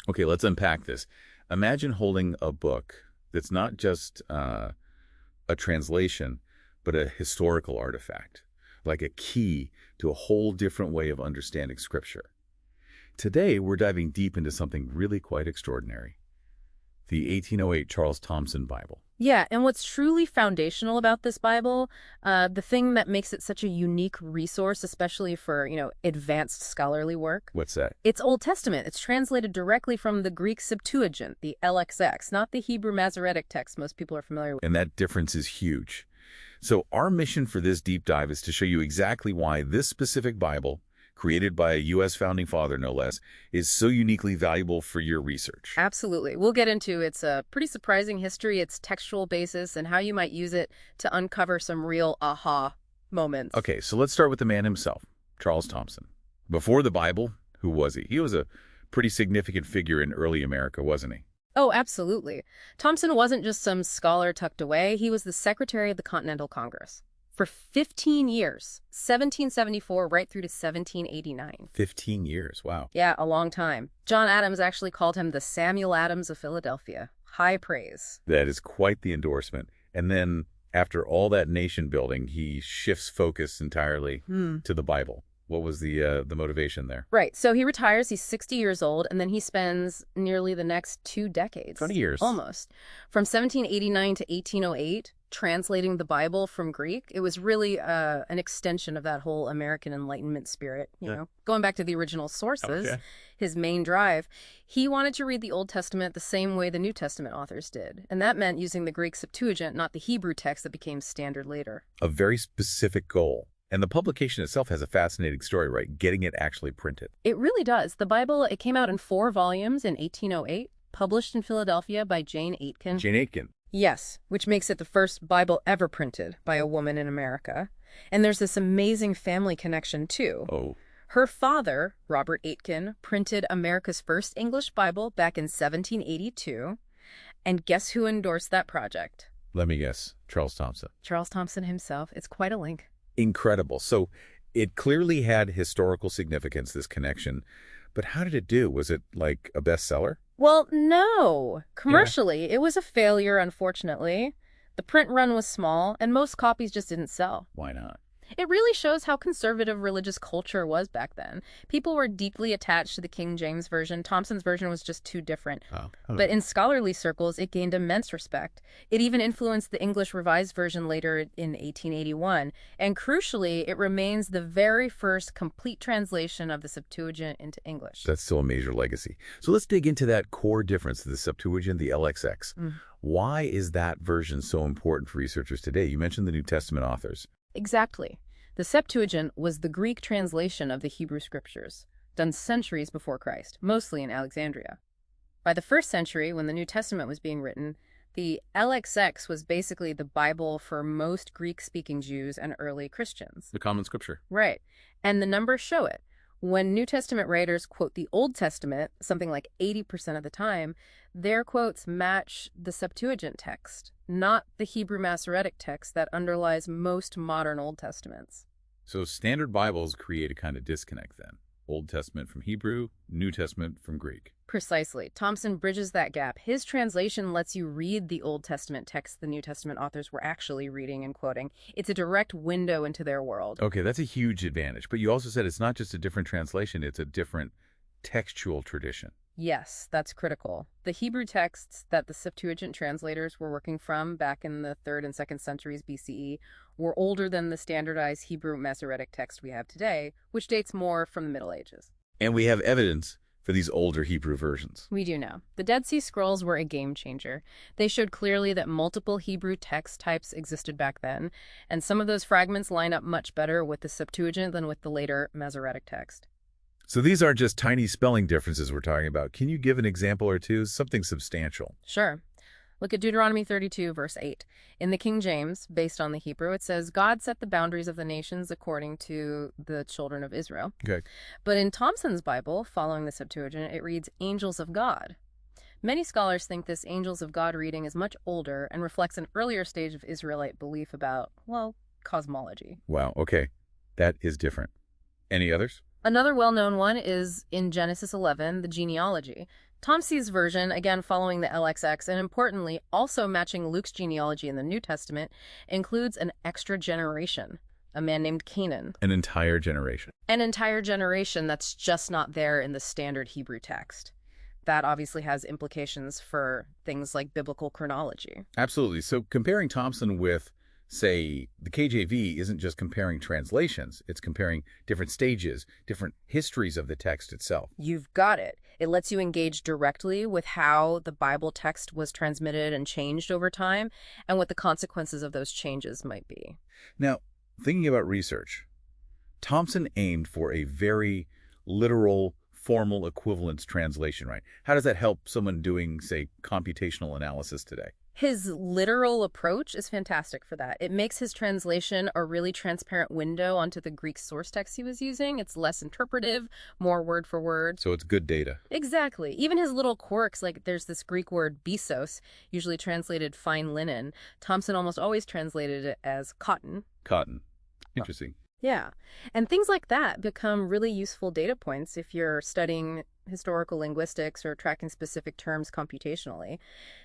Okay, let's unpack this. Imagine holding a book that's not just a translation, but a historical artifact, like a key to a whole different way of understanding Scripture. Today, we're diving deep into something really quite extraordinary, the 1808 Charles Thomson Bible. Yeah, and what's truly foundational about this Bible, the thing that makes it such a unique resource, especially for, advanced scholarly work, What's that? it's Old Testament. It's translated directly from the Greek Septuagint, the LXX, not the Hebrew Masoretic Text most people are familiar with. And that difference is huge. So our mission for this deep dive is to show you exactly why this specific Bible, created by a U.S. founding father, no less, is so uniquely valuable for your research. Absolutely. We'll get into its pretty surprising history, its textual basis, and how you might use it to uncover some real aha moments. Okay, so let's start with the man himself, Charles Thomson. Before the Bible, who was he? He was a pretty significant figure in early America, wasn't he? Oh, absolutely. Thomson wasn't just some scholar tucked away. He was the Secretary of the Continental Congress for 15 years, 1774 right through to 1789. 15 years, wow. Yeah, a long time. John Adams actually called him the Samuel Adams of Philadelphia. High praise. That is quite the endorsement. And then, after all that nation building, he shifts focus entirely to the Bible. What was the motivation there? Right. So he retires, he's 60 years old, and then he spends nearly the next 2 decades. 20 years. Almost. From 1789 to 1808, translating the Bible from Greek. It was really an extension of that whole American Enlightenment spirit, you know. Going back to the original sources, his main drive, he wanted to read the Old Testament the same way the New Testament authors did. And that meant using the Greek Septuagint, not the Hebrew text that became standard later. A very specific goal. And the publication itself has a fascinating story, right? Getting it actually printed. It really does. The Bible, it came out in 4 volumes in 1808, published in Philadelphia by Jane Aitken. Jane Aitken. Yes, which makes it the first Bible ever printed by a woman in America. And there's this amazing family connection, too. Oh. Her father, Robert Aitken, printed America's first English Bible back in 1782. And guess who endorsed that project? Let me guess. Charles Thomson. Charles Thomson himself. It's quite a link. Incredible. So it clearly had historical significance, this connection. But how did it do? Was it like a bestseller? Well, no. Commercially, it was a failure, unfortunately. The print run was small, and most copies just didn't sell. Why not? It really shows how conservative religious culture was back then. People were deeply attached to the King James Version. Thomson's version was just too different. But in scholarly circles, it gained immense respect. It even influenced the English Revised Version later in 1881. And crucially, it remains the very first complete translation of the Septuagint into English. That's still a major legacy. So let's dig into that core difference, the Septuagint, the LXX. Why is that version so important for researchers today? You mentioned the New Testament authors. Exactly. The Septuagint was the Greek translation of the Hebrew Scriptures, done centuries before Christ, mostly in Alexandria. By the 1st century, when the New Testament was being written, the LXX was basically the Bible for most Greek-speaking Jews and early Christians. The common scripture. Right. And the numbers show it. When New Testament writers quote the Old Testament, something like 80% of the time, their quotes match the Septuagint text, not the Hebrew Masoretic text that underlies most modern Old Testaments. So standard Bibles create a kind of disconnect then. Old Testament from Hebrew, New Testament from Greek. Precisely. Thomson bridges that gap. His translation lets you read the Old Testament text the New Testament authors were actually reading and quoting. It's a direct window into their world. Okay, that's a huge advantage. But you also said it's not just a different translation, it's a different textual tradition. Yes, that's critical. The Hebrew texts that the Septuagint translators were working from back in the 3rd and 2nd centuries BCE were older than the standardized Hebrew Masoretic text we have today, which dates more from the Middle Ages. And we have evidence for these older Hebrew versions. We do know. The Dead Sea Scrolls were a game changer. They showed clearly that multiple Hebrew text types existed back then, and some of those fragments line up much better with the Septuagint than with the later Masoretic text. So these aren't just tiny spelling differences we're talking about. Can you give an example or two, something substantial? Sure. Look at Deuteronomy 32, verse 8. In the King James, based on the Hebrew, it says, God set the boundaries of the nations according to the children of Israel. Okay. But in Thomson's Bible, following the Septuagint, it reads angels of God. Many scholars think this angels of God reading is much older and reflects an earlier stage of Israelite belief about, well, cosmology. Wow, okay. That is different. Any others? Another well-known one is in Genesis 11, the genealogy. Tomson's version, again following the LXX, and importantly, also matching Luke's genealogy in the New Testament, includes an extra generation, a man named Canaan. An entire generation. An entire generation that's just not there in the standard Hebrew text. That obviously has implications for things like biblical chronology. Absolutely. So comparing Thomson with, say, the KJV isn't just comparing translations. It's comparing different stages, different histories of the text itself. You've got it. It lets you engage directly with how the Bible text was transmitted and changed over time and what the consequences of those changes might be. Now, thinking about research, Thomson aimed for a very literal, formal equivalence translation, right? How does that help someone doing, say, computational analysis today? His literal approach is fantastic for that. It makes his translation a really transparent window onto the Greek source text he was using. It's less interpretive, more word for word. So it's good data. Exactly. Even his little quirks, like there's this Greek word byssos, usually translated fine linen. Thomson almost always translated it as cotton. Cotton. Interesting. Yeah. And things like that become really useful data points if you're studying historical linguistics or tracking specific terms computationally.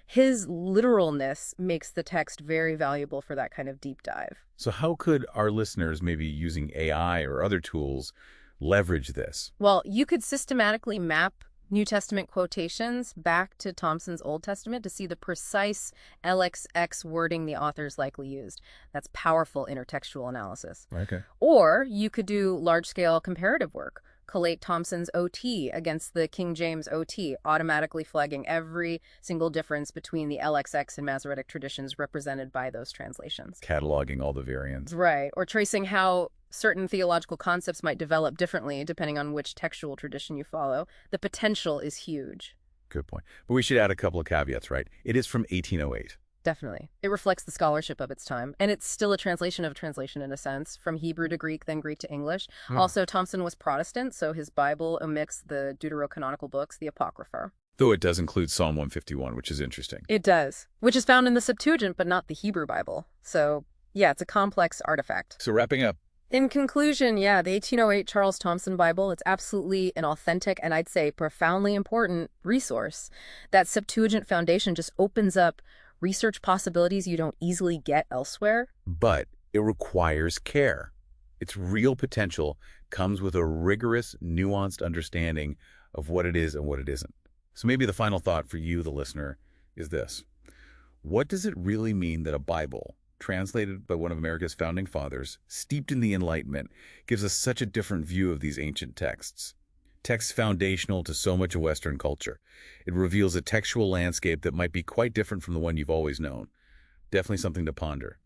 His literalness makes the text very valuable for that kind of deep dive. So how could our listeners, maybe using AI or other tools, leverage this? Well, you could systematically map New Testament quotations back to Thomson's Old Testament to see the precise LXX wording the authors likely used. That's powerful intertextual analysis. Okay. Or you could do large-scale comparative work. Collate Thomson's OT against the King James OT, automatically flagging every single difference between the LXX and Masoretic traditions represented by those translations. Cataloging all the variants. Right, or tracing how certain theological concepts might develop differently depending on which textual tradition you follow. The potential is huge. Good point. But we should add a couple of caveats, right? It is from 1808. Definitely. It reflects the scholarship of its time. And it's still a translation of a translation in a sense, from Hebrew to Greek, then Greek to English. Also, Thomson was Protestant, so his Bible omits the deuterocanonical books, the Apocrypha. Though it does include Psalm 151, which is interesting. It does, which is found in the Septuagint, but not the Hebrew Bible. So, yeah, it's a complex artifact. So wrapping up. In conclusion, yeah, the 1808 Charles Thomson Bible, it's absolutely an authentic and I'd say profoundly important resource. That Septuagint foundation just opens up research possibilities you don't easily get elsewhere. But it requires care. Its real potential comes with a rigorous, nuanced understanding of what it is and what it isn't. So maybe the final thought for you, the listener, is this. What does it really mean that a Bible, translated by one of America's founding fathers, steeped in the Enlightenment, gives us such a different view of these ancient texts? Texts foundational to so much of Western culture. It reveals a textual landscape that might be quite different from the one you've always known. Definitely something to ponder.